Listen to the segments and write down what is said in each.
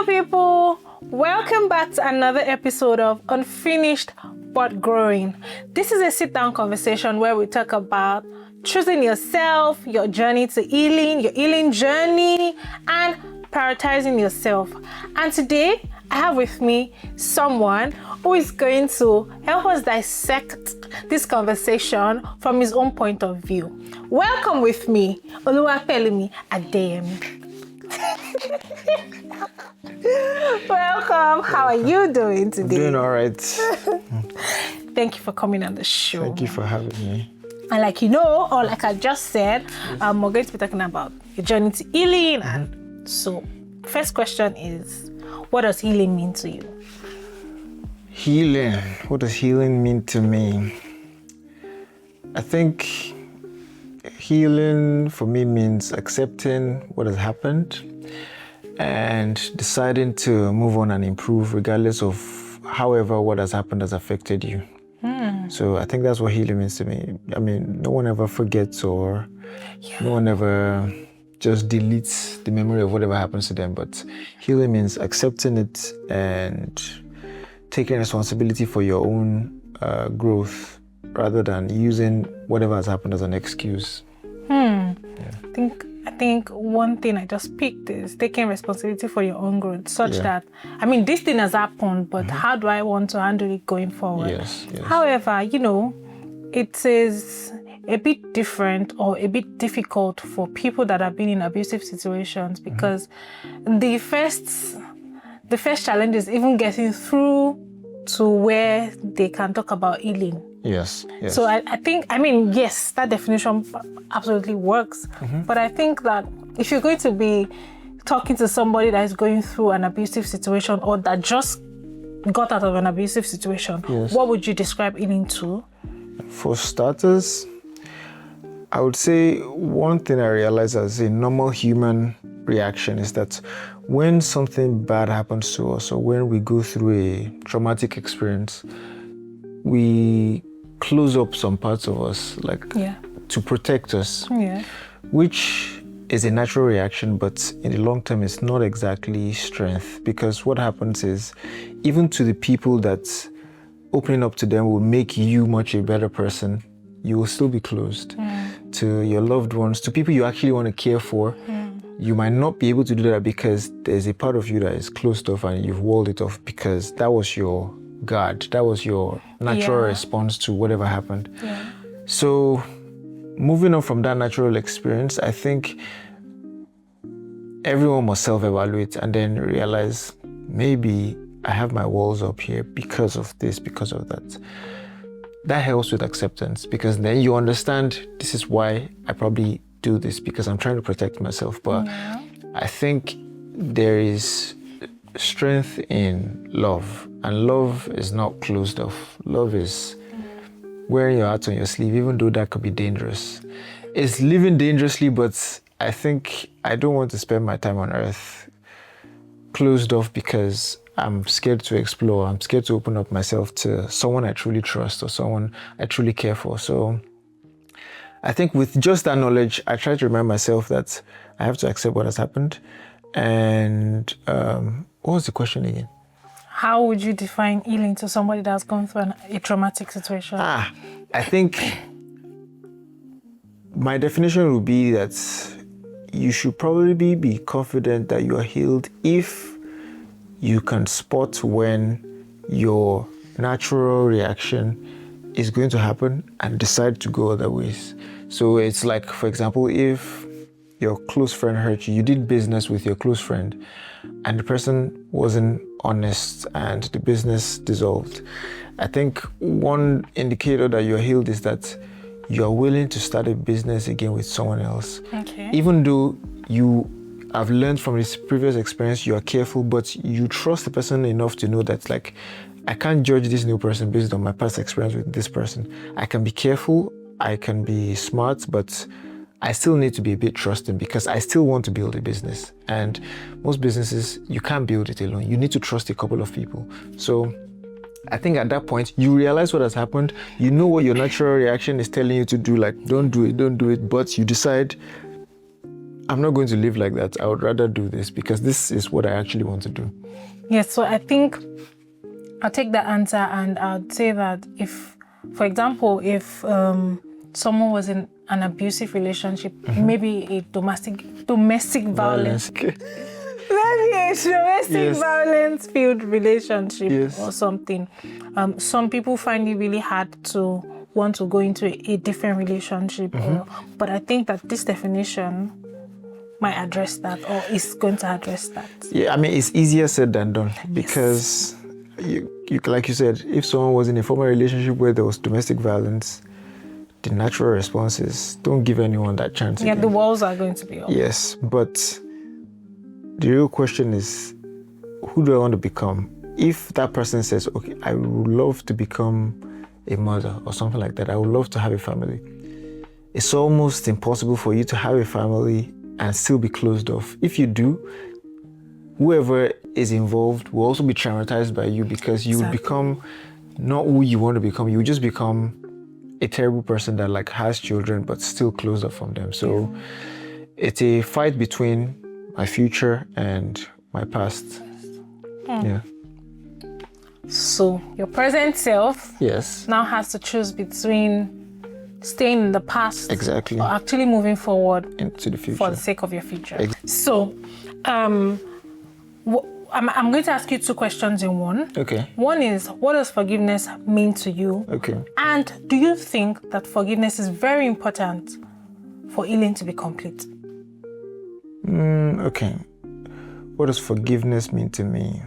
Hello, people. Welcome back to another episode of Unfinished but Growing. This is a sit-down conversation where we talk about choosing yourself, your journey to healing, your healing journey, and prioritizing yourself. And today, I have with me someone who is going to help us dissect this conversation from his own point of view. Welcome with me, Oluwapelumi Adeyemi. Welcome. How are you doing today? I'm doing all right. Thank you for coming on the show. Thank you for having me. And like you know, or like I just said, we're going to be talking about your journey to healing. And so, first question is, what does healing mean to you? Healing. What does healing mean to me? I think healing for me means accepting what has happened and deciding to move on and improve regardless of however what has happened has affected you. So I think that's what healing means to me. I mean, no one ever forgets or no one ever just deletes the memory of whatever happens to them. But healing means accepting it and taking responsibility for your own growth rather than using whatever has happened as an excuse. Yeah. I think one thing I just picked is taking responsibility for your own growth, such that, I mean, this thing has happened, but how do I want to handle it going forward? Yes. However, it is a bit different or a bit difficult for people that have been in abusive situations because the first challenge is even getting through to where they can talk about healing. Yes. So I think, yes, that definition absolutely works. But I think that if you're going to be talking to somebody that is going through an abusive situation or that just got out of an abusive situation, what would you describe healing to? For starters, I would say one thing I realize as a normal human reaction is that when something bad happens to us or when we go through a traumatic experience, we close up some parts of us to protect us, which is a natural reaction, but in the long term it's not exactly strength, because what happens is even to the people that opening up to them will make you much a better person, you will still be closed. To your loved ones, to people you actually want to care for, you might not be able to do that because there's a part of you that is closed off and you've walled it off because that was your guard, that was your natural response to whatever happened. So moving on from that natural experience, I think everyone must self-evaluate and then realize maybe I have my walls up here because of this, because of that. That helps with acceptance because then you understand this is why I probably do this because I'm trying to protect myself. But I think there is strength in love, and love is not closed off. Love is wearing your heart on your sleeve, even though that could be dangerous. It's living dangerously, but I think I don't want to spend my time on earth closed off because I'm scared to explore. I'm scared to open up myself to someone I truly trust or someone I truly care for. So I think with just that knowledge, I try to remind myself that I have to accept what has happened. And what was the question again? How would you define healing to somebody that's gone through a traumatic situation? I think my definition would be that you should probably be confident that you are healed if you can spot when your natural reaction is going to happen and decide to go other ways. So it's like, for example, if your close friend hurt you, you did business with your close friend and the person wasn't honest and the business dissolved. I think one indicator that you're healed is that you're willing to start a business again with someone else. Even though you have learned from this previous experience, you are careful, but you trust the person enough to know that I can't judge this new person based on my past experience with this person. I can be careful, I can be smart, but I still need to be a bit trusting because I still want to build a business. And most businesses, you can't build it alone. You need to trust a couple of people. So I think at that point, you realize what has happened. You know what your natural reaction is telling you to do, don't do it. But you decide, I'm not going to live like that. I would rather do this because this is what I actually want to do. Yes, so I think I'll take that answer and I'd say that if, for example, if someone was in an abusive relationship, maybe a domestic violence. Okay. Maybe a domestic Yes. violence filled relationship Yes. or something. Some people find it really hard to want to go into a different relationship. But I think that this definition might address that or is going to address that. Yeah, I mean, it's easier said than done because, you like you said, if someone was in a former relationship where there was domestic violence, the natural response is don't give anyone that chance. Yeah, again. the walls are going to be up. Yes, but the real question is, who do I want to become? If that person says, okay, I would love to become a mother or something like that, I would love to have a family. It's almost impossible for you to have a family and still be closed off. If you do, whoever is involved will also be traumatized by you because you would become not who you want to become. You would just become a terrible person that like has children but still closed off from them. So it's a fight between my future and my past. Yeah. So your present self Yes. now has to choose between staying in the past Exactly. or actually moving forward Into the future. for the sake of your future. So I'm going to ask you two questions in one. Okay. One is, what does forgiveness mean to you? Okay. And do you think that forgiveness is very important for healing to be complete? Okay. What does forgiveness mean to me?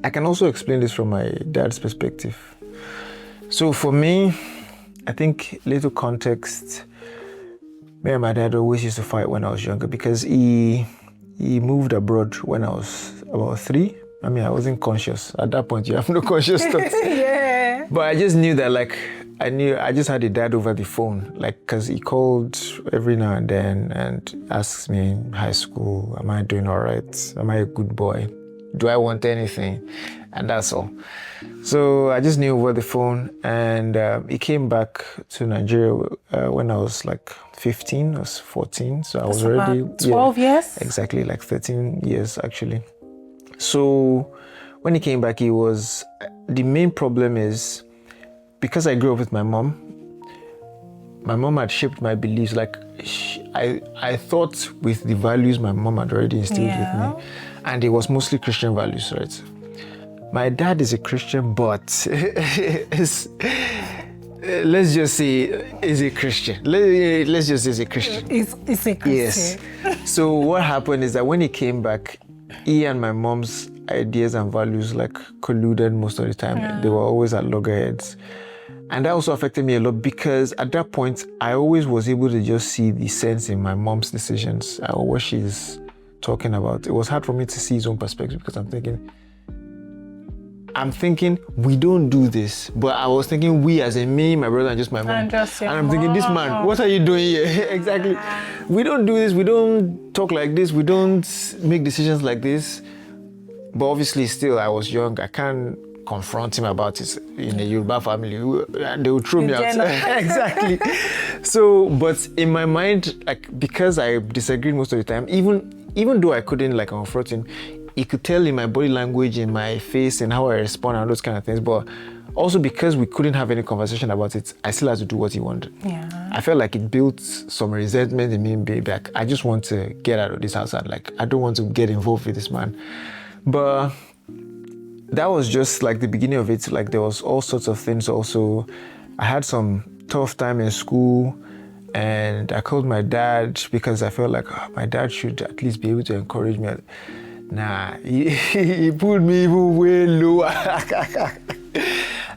I can also explain this from my dad's perspective. So for me, I think little context, me and my dad always used to fight when I was younger because he moved abroad when I was about 3. I mean, I wasn't conscious. At that point, you have no conscious thoughts. Yeah. But I just knew that, like, I just had a dad over the phone, like, because he called every now and then and asks me in high school, am I doing all right? Am I a good boy? Do I want anything? And that's all. So I just knew over the phone, and he came back to Nigeria when I was like 15 or 14. So I was already... About 12 years? Exactly, like 13 years actually. So when he came back, the main problem is, because I grew up with my mom had shaped my beliefs. Like I thought with the values my mom had already instilled with me, and it was mostly Christian values, right? My dad is a Christian, but let's just say is a Christian. Let's just say is a Christian. It's a Christian. Yes. So what happened is that when he came back, he and my mom's ideas and values like colluded most of the time. Yeah. They were always at loggerheads. And that also affected me a lot because at that point, I always was able to just see the sense in my mom's decisions or what she's talking about. It was hard for me to see his own perspective because I'm thinking, we don't do this. But I was thinking we as in me, my brother, and just my mom. And just your I'm thinking, this man, what are you doing here? Exactly. We don't do this. We don't talk like this. We don't make decisions like this. But obviously, still, I was young. I can't confront him about it in a Yoruba family. They would throw me out. Exactly. So, but in my mind, like, because I disagreed most of the time, even though I couldn't like confront him, he could tell in my body language, in my face, and how I respond and those kind of things. But also because we couldn't have any conversation about it, I still had to do what he wanted. Yeah. I felt like it built some resentment in me, baby. Like, I just want to get out of this house, and like I don't want to get involved with this man. But that was just like the beginning of it. Like, there was all sorts of things also. I had some tough time in school, and I called my dad because I felt like my dad should at least be able to encourage me. Nah, he put me even way lower.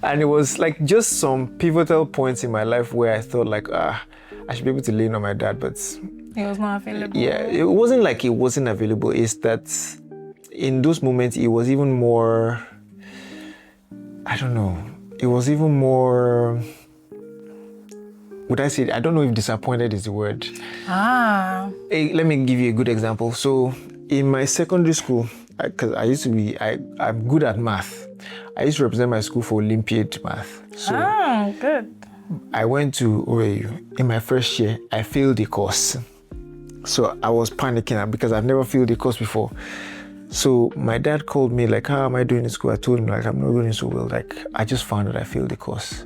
And it was like just some pivotal points in my life where I thought like, I should be able to lean on my dad, but He was not available. yeah, it wasn't like it wasn't available. It's that in those moments, it was even more, I don't know, it was even more, would I say, I don't know if disappointed is the word. Hey, let me give you a good example. So in my secondary school, because I'm good at math. I used to represent my school for Olympiad math. So good. I went to OAU. In my first year, I failed the course. So I was panicking because I've never failed a course before. So my dad called me like, how am I doing in school? I told him like, I'm not doing so well. Like, I just found that I failed the course.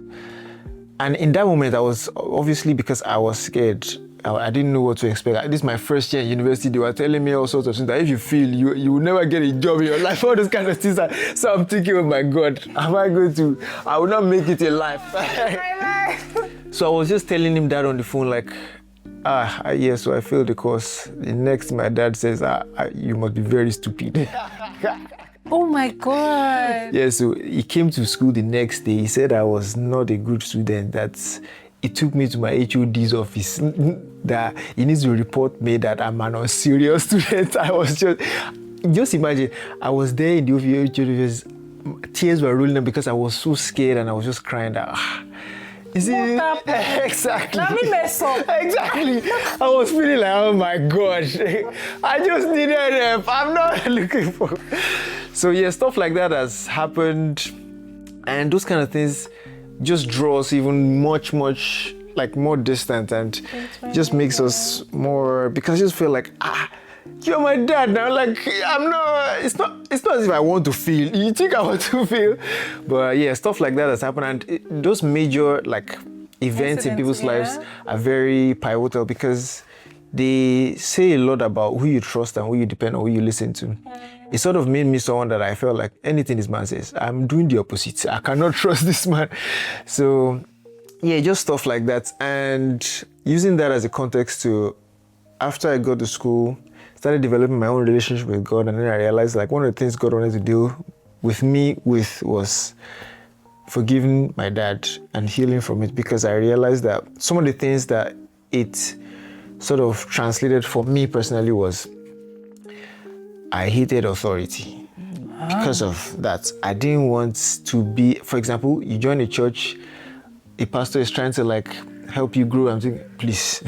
And in that moment, I was obviously, because I was scared, I didn't know what to expect. This is my first year in university. They were telling me all sorts of things that if you fail, you will never get a job in your life, all those kind of things. So I'm thinking, oh my God, I will not make it in life. So I was just telling him that on the phone, like, yeah, so I failed the course. The next, my dad says, you must be very stupid. Oh my God. Yeah, so he came to school the next day. He said I was not a good student, that he took me to my HOD's office, that he needs to report me that I'm an unserious student. I was just imagine, I was there in the office, tears were rolling because I was so scared and I was just crying that, is it? Exactly. Let me mess up. Exactly. I was feeling like, oh my God, I just needed help. I'm not looking for. So yeah, stuff like that has happened, and those kind of things just draw us even much like more distant, and just makes us more, because I just feel like, you're my dad now. Like, I'm not. It's not as if I want to feel. You think I want to feel, but yeah, stuff like that has happened, and those major like events in people's lives are very pivotal, because they say a lot about who you trust and who you depend on, who you listen to. It sort of made me someone that I felt like anything this man says, I'm doing the opposite. I cannot trust this man. So yeah, just stuff like that, and using that as a context to, after I got to school, started developing my own relationship with God, and then I realized like one of the things God wanted to deal with me with was forgiving my dad and healing from it, because I realized that some of the things that it sort of translated for me personally was I hated authority. Because of that, I didn't want to be, for example, you join a church, a pastor is trying to like help you grow. I'm thinking, please,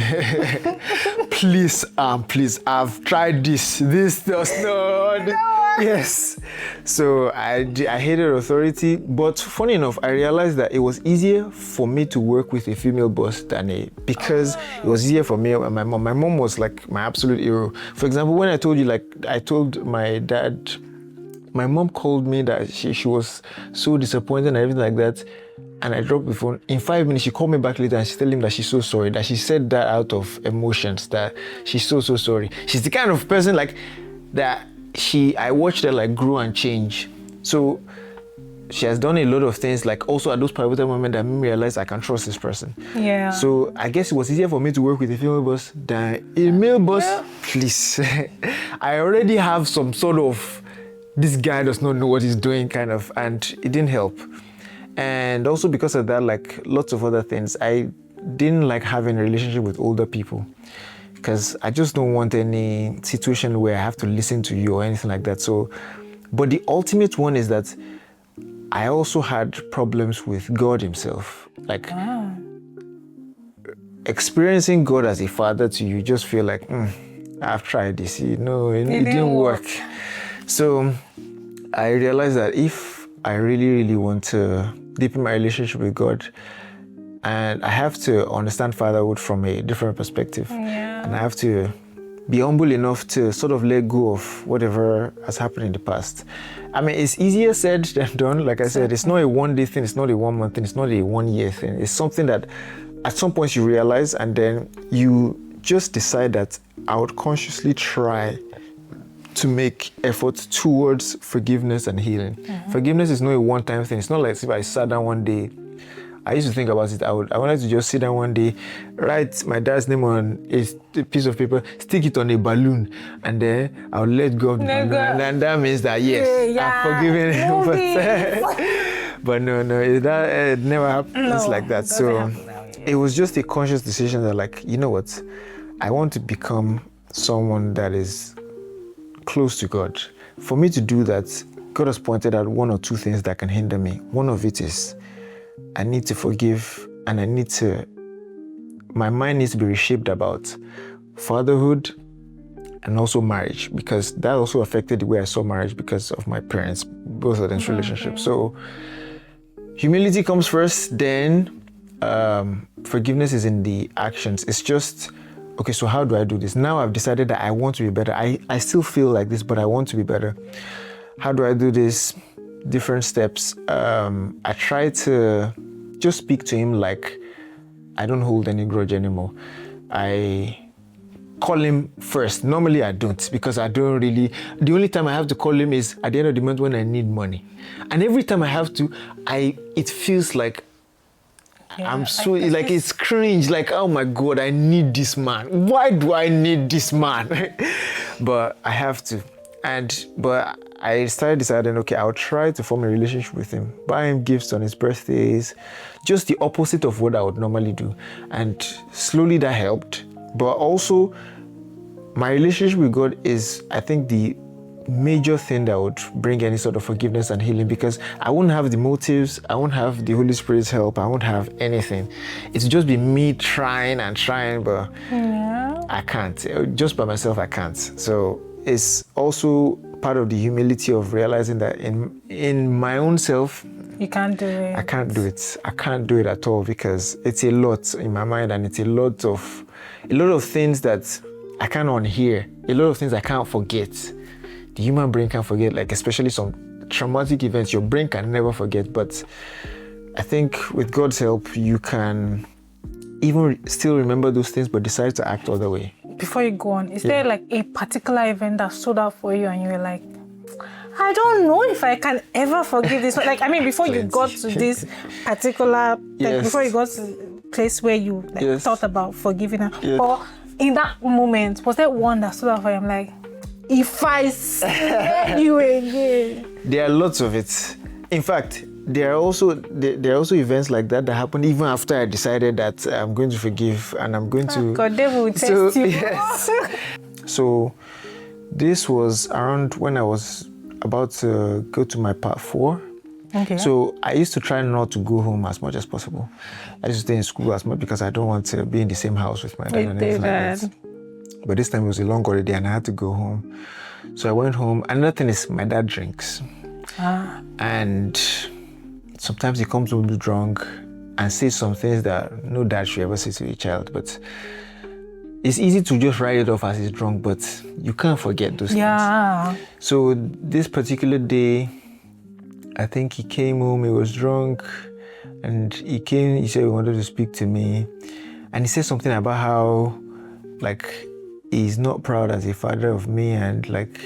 please, I've tried this does not. Yes. So I hated authority, but funny enough, I realized that it was easier for me to work with a female boss than because it was easier for me and my mom. My mom was like my absolute hero. For example, when I told you, like I told my dad, my mom called me that she was so disappointed and everything like that. And I dropped the phone. In 5 minutes, she called me back later and she told him that she's so sorry, that she said that out of emotions, that she's so sorry. She's the kind of person like that I watched her like grow and change. So she has done a lot of things, like also at those pivotal moments that made me realize I can trust this person. Yeah. So I guess it was easier for me to work with a female boss than a male boss. Well, please. I already have some sort of, this guy does not know what he's doing kind of, and it didn't help. And also because of that, like lots of other things, I didn't like having a relationship with older people, because I just don't want any situation where I have to listen to you or anything like that. So, but the ultimate one is that I also had problems with God himself. Like experiencing God as a father to you, just feel like, I've tried this, it didn't work. So I realized that if I really want to deepen my relationship with God, and I have to understand fatherhood from a different perspective. Yeah. And I have to be humble enough to sort of let go of whatever has happened in the past. I mean, it's easier said than done. Like I said, it's not a one-day thing, it's not a 1 month thing, it's not a 1 year thing. It's something that at some point you realize, and then you just decide that I would consciously try to make efforts towards forgiveness and healing. Mm-hmm. Forgiveness is not a one-time thing. It's not like if I sat down one day. I used to think about it. I wanted to just sit down one day, write my dad's name on a piece of paper, stick it on a balloon, and then I'll let go of the balloon. And then that means that yes, I've forgiven him. But no, it never happens like that. So it was just a conscious decision that, like, you know what, I want to become someone that is close to God. For me to do that, God has pointed out 1 or 2 things that can hinder me. One of it is I need to forgive, and my mind needs to be reshaped about fatherhood and also marriage, because that also affected the way I saw marriage because of my parents, both of them's relationships. So humility comes first, then forgiveness is in the actions. It's just okay, so how do I do this? Now I've decided that I want to be better. I still feel like this, but I want to be better. How do I do this? Different steps. I try to just speak to him like I don't hold any grudge anymore. I call him first. Normally I don't, because I don't really, the only time I have to call him is at the end of the month when I need money. And every time I have to, it feels like I'm so, like it's cringe, like, oh my God, I need this man. Why do I need this man? But I have to. But I started deciding, okay, I'll try to form a relationship with him, buy him gifts on his birthdays, just the opposite of what I would normally do. And slowly that helped. But also, my relationship with God is, I think, the major thing that would bring any sort of forgiveness and healing, because I won't have the motives, I won't have the Holy Spirit's help, I won't have anything. It's just be me trying, but I can't. Just by myself, I can't. So it's also part of the humility of realizing that in my own self, you can't do it. I can't do it. I can't do it at all, because it's a lot in my mind, and it's a lot of things that I can't unhear, a lot of things I can't forget. The human brain can't forget, like especially some traumatic events, your brain can never forget. But I think with God's help, you can even still remember those things, but decide to act other way. Before you go on, is there like a particular event that stood out for you and you were like, I don't know if I can ever forgive this? Like, I mean, before you got to this particular, like before you got to the place where you thought about forgiving her, or in that moment, was there one that stood out for you? I'm like, if I see you again. There are lots of it. In fact, there are also events like that happen even after I decided that I'm going to forgive and I'm going to. God, devil will test you. Yes. So this was around when I was about to go to my part 4. Okay. So I used to try not to go home as much as possible. I used to stay in school as much because I don't want to be in the same house with my dad and everything like that. But this time it was a long holiday and I had to go home. So I went home. Another thing is my dad drinks. And sometimes he comes home drunk and says some things that no dad should ever say to a child. But it's easy to just write it off as he's drunk, but you can't forget those things. So this particular day, I think he came home, he was drunk, and he said he wanted to speak to me. And he said something about how, like, he's not proud as a father of me, and like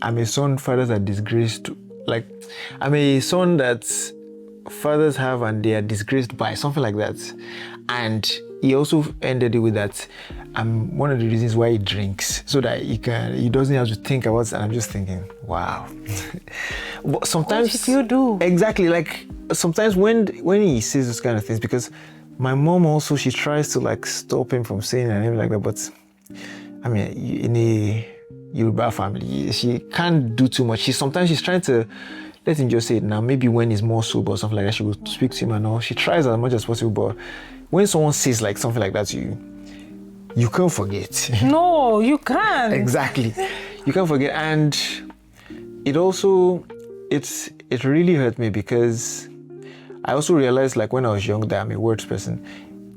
I'm a son fathers are disgraced. Like, I'm a son that fathers have and they are disgraced by, something like that. And he also ended it with that I'm one of the reasons why he drinks, so that he doesn't have to think about it. And I'm just thinking, wow. But sometimes, what did you do? Exactly, like sometimes when he says those kind of things, because my mom also, she tries to like stop him from saying and everything like that, but I mean, in a Yoruba family, she can't do too much. Sometimes she's trying to let him just say it now. Maybe when he's more sober or something like that, she will speak to him and all. She tries as much as possible, but when someone says like something like that to you, you can't forget. No, you can't. Exactly. You can't forget. And it also, it really hurt me, because I also realized, like, when I was young, that I'm a words person.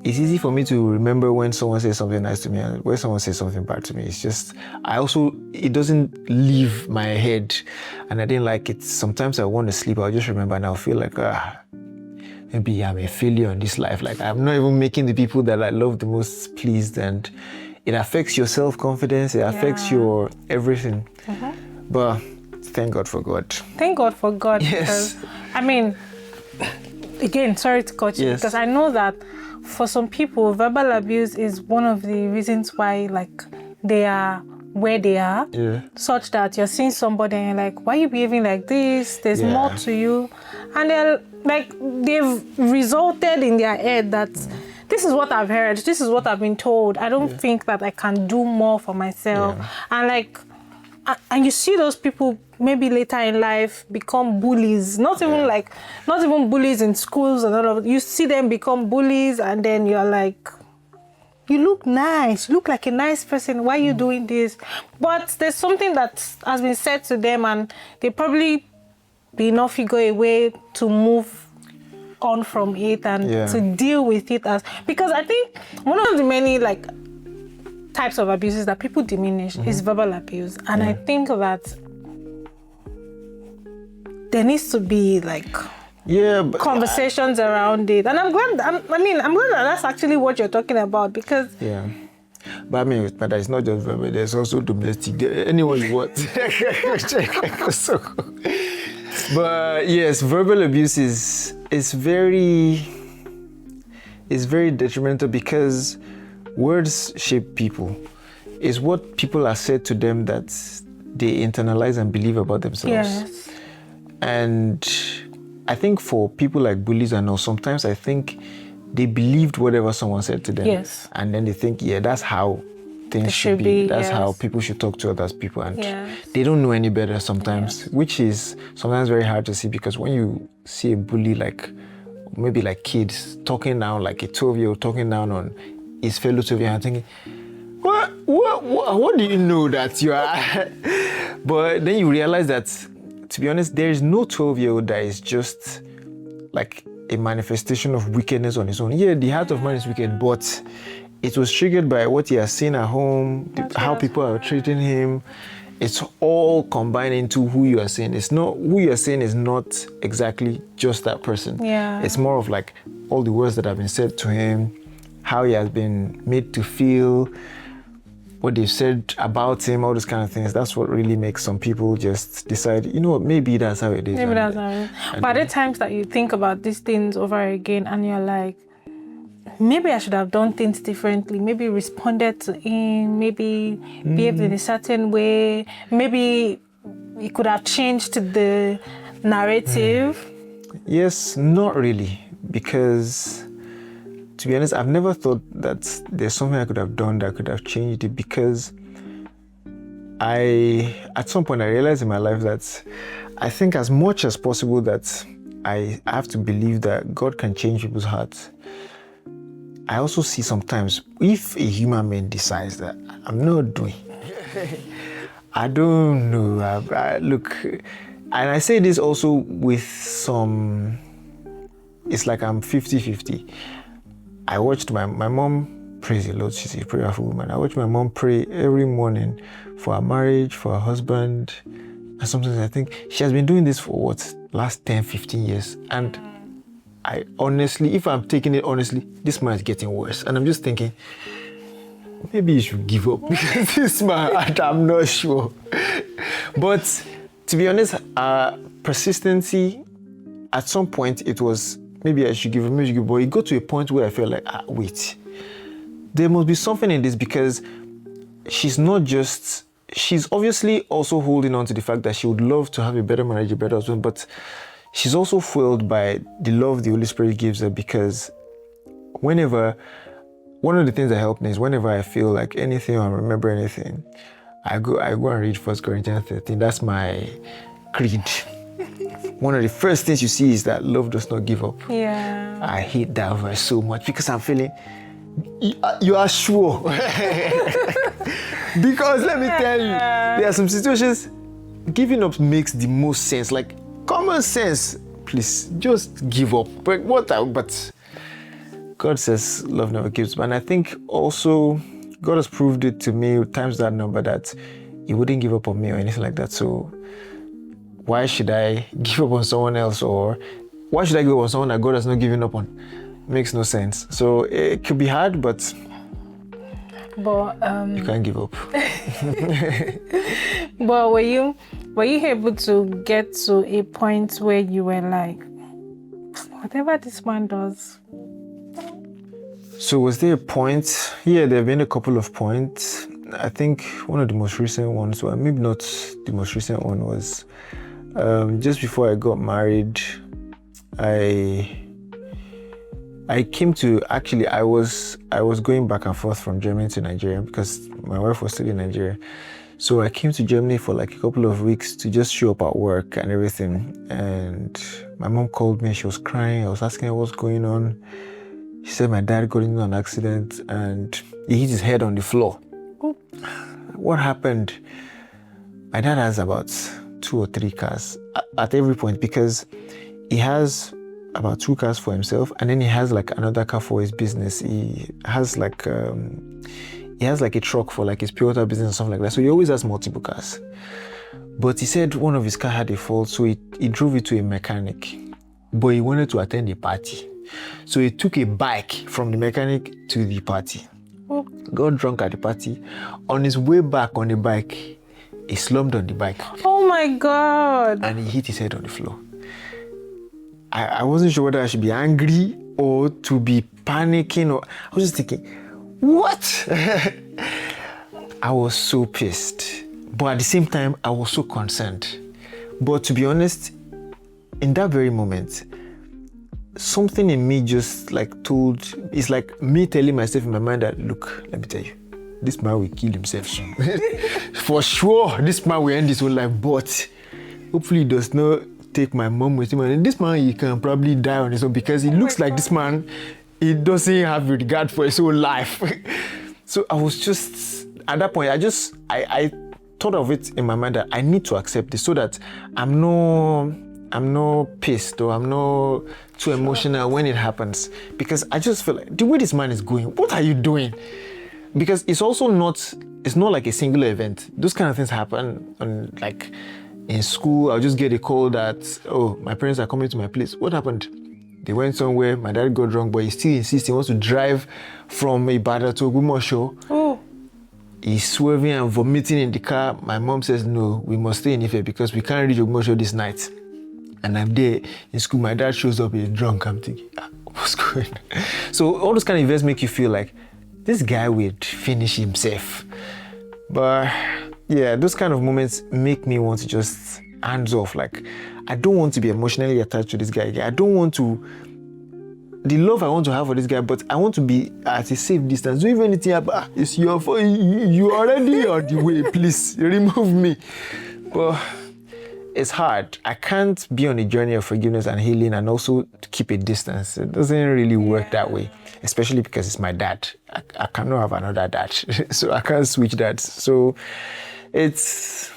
It's easy for me to remember when someone says something nice to me and when someone says something bad to me. It's just, it doesn't leave my head, and I didn't like it. Sometimes I want to sleep, I'll just remember and I'll feel like, maybe I'm a failure in this life. Like, I'm not even making the people that I love the most pleased, and it affects your self-confidence, it affects your everything. But thank God for God. Thank God for God. Yes. Because, I mean, again, sorry to cut you, because I know that for some people, verbal abuse is one of the reasons why, like, they are where they are, such that you're seeing somebody and you're like, why are you behaving like this? There's more to you. And they're like, they've resulted in their head that this is what I've heard, this is what I've been told. I don't think that I can do more for myself. And like, and you see those people maybe later in life become bullies, not even bullies in schools and all of it. You see them become bullies, and then you're like, you look nice, you look like a nice person, why are you doing this? But there's something that has been said to them, and they probably did not figure a way to move on from it and to deal with it, because I think one of the many, like, types of abuses that people diminish is verbal abuse. And I think that there needs to be like conversations around it. And I'm glad that that's actually what you're talking about, because but I mean, but it's not just verbal, there's also domestic. Anyone you want. So, but yes, verbal abuse is very detrimental, because words shape people. It's what people are said to them that they internalize and believe about themselves. Yes. And I think for people like bullies and all, sometimes I think they believed whatever someone said to them. Yes. And then they think, that's how things should be. That's how people should talk to other people. And they don't know any better sometimes, which is sometimes very hard to see, because when you see a bully, like maybe like kids talking down, like a 12-year-old talking dound on his fellow 12-year-old, thinking, what do you know that you are? But then you realize that, to be honest, there is no 12-year-old that is just like a manifestation of wickedness on his own. Yeah, the heart of man is wicked, but it was triggered by what he has seen at home, how people are treating him. It's all combined into who you are seeing. It's not, who you are seeing is not exactly just that person. Yeah. It's more of like all the words that have been said to him, how he has been made to feel, what they've said about him, all those kind of things. That's what really makes some people just decide, maybe that's how it is. Maybe that's how it is. But at times that you think about these things over again and you're like, maybe I should have done things differently, maybe responded to him, maybe behaved in a certain way, maybe it could have changed the narrative. Yes, not really, because to be honest, I've never thought that there's something I could have done that could have changed it, because at some point I realized in my life that I think as much as possible that I have to believe that God can change people's hearts. I also see sometimes if a human being decides that I'm not doing, I don't know. Look, and I say this also with some, it's like I'm 50-50. I watched my mom, praise the Lord, she's a prayerful woman. I watch my mom pray every morning for her marriage, for her husband. And sometimes I think she has been doing this for last 10, 15 years. And I honestly, if I'm taking it honestly, this man is getting worse. And I'm just thinking, maybe you should give up, because this man, I'm not sure. But to be honest, persistency, at some point it was, maybe I should give up, but it got to a point where I felt like, wait, there must be something in this, because she's obviously also holding on to the fact that she would love to have a better marriage, a better husband, but she's also fueled by the love the Holy Spirit gives her, because one of the things that help me is whenever I feel like anything or remember anything, I go and read 1 Corinthians 13. That's my creed. One of the first things you see is that love does not give up. Yeah. I hate that verse so much, because I'm feeling, you are sure. Because let me tell you, there are some situations, giving up makes the most sense. Like, common sense, please, just give up. But God says love never gives up. And I think also God has proved it to me times that number that He wouldn't give up on me or anything like that. So why should I give up on someone else, or why should I give up on someone that God has not given up on? Makes no sense. So it could be hard, but you can't give up. But were you able to get to a point where you were like, whatever this man does? So was there a point? Yeah, there have been a couple of points. I think one of the most recent ones, well, maybe not the most recent one, was just before I got married. I came to, actually, I was going back and forth from Germany to Nigeria because my wife was still in Nigeria. So I came to Germany for like a couple of weeks to just show up at work and everything. And my mom called me, she was crying. I was asking her what's going on. She said my dad got into an accident and he hit his head on the floor. Oh. What happened? My dad has about 2 or 3 cars at every point, because he has about 2 cars for himself, and then he has like another car for his business. He has like he has like a truck for like his pure water business and stuff like that. So he always has multiple cars. But he said one of his car had a fault, so he drove it to a mechanic. But he wanted to attend a party. So he took a bike from the mechanic to the party. Got drunk at the party. On his way back on the bike, he slumped on the bike. Oh my God. And he hit his head on the floor. I wasn't sure whether I should be angry or to be panicking, or I was just thinking, what? I was so pissed. But at the same time, I was so concerned. But to be honest, in that very moment, something in me just like it's like me telling myself in my mind that, look, let me tell you, this man will kill himself soon. For sure, this man will end his own life, but hopefully he does not take my mom with him. And this man, he can probably die on his own, because it looks like this man, he doesn't have regard for his own life. So I was just, at that point, I thought of it in my mind that I need to accept this so that I'm not pissed or I'm not too emotional when it happens, because I just feel like the way this man is going, what are you doing? Because it's not like a singular event. Those kind of things happen on, like, in school. I'll just get a call that, oh, my parents are coming to my place. What happened? They went somewhere, my dad got drunk, but he still insists he wants to drive from Ibadan to Ola-Sho. Oh. He's swerving and vomiting in the car. My mom says, no, we must stay in Ife because we can't reach Ola-Sho this night. And I'm there in school. My dad shows up, he's drunk. I'm thinking, what's going on? So all those kind of events make you feel like this guy would finish himself. But yeah, those kind of moments make me want to just hands off. Like, I don't want to be emotionally attached to this guy. I don't want to, the love I want to have for this guy, but I want to be at a safe distance. So if anything happens, it's your fault. You already on the way. Please remove me. But it's hard. I can't be on a journey of forgiveness and healing and also keep a distance. It doesn't really work that way, especially because it's my dad. I cannot have another dad, so I can't switch that. So it's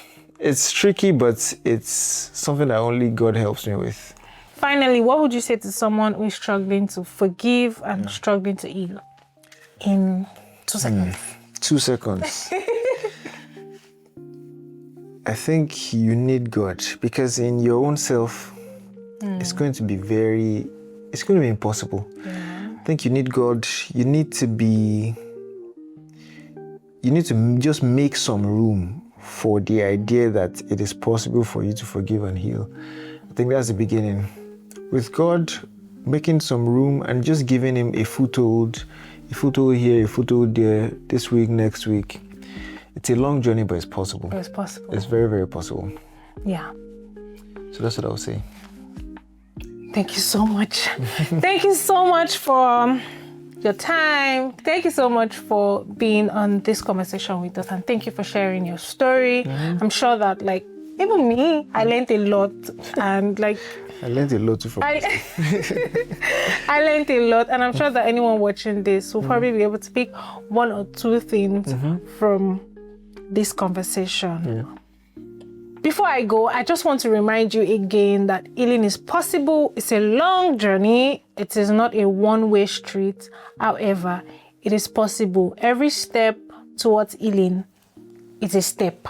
tricky, but it's something that only God helps me with. Finally, what would you say to someone who is struggling to forgive and struggling to heal? In 2 seconds. 2 seconds. I think you need God, because in your own self, it's going to be impossible. Yeah. I think you need God. You need to just make some room for the idea that it is possible for you to forgive and heal. I think that's the beginning. With God, making some room and just giving him a foothold here, a foothold there, this week, next week. It's a long journey, but it's possible. It's possible. It's very, very possible. Yeah. So that's what I would say. Thank you so much. Thank you so much for your time. Thank you so much for being on this conversation with us, and thank you for sharing your story. I'm sure that, like, even me, I learned a lot, and like, I learned a lot too from I learned a lot, and I'm sure that anyone watching this will probably be able to pick one or two things from this conversation. Yeah. Before I go, I just want to remind you again that healing is possible. It's a long journey. It is not a one-way street. However, it is possible. Every step towards healing is a step.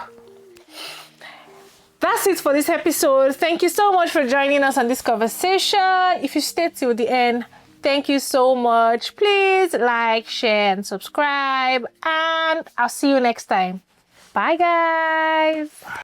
That's it for this episode. Thank you so much for joining us on this conversation. If you stayed till the end, thank you so much. Please like, share, and subscribe. And I'll see you next time. Bye, guys.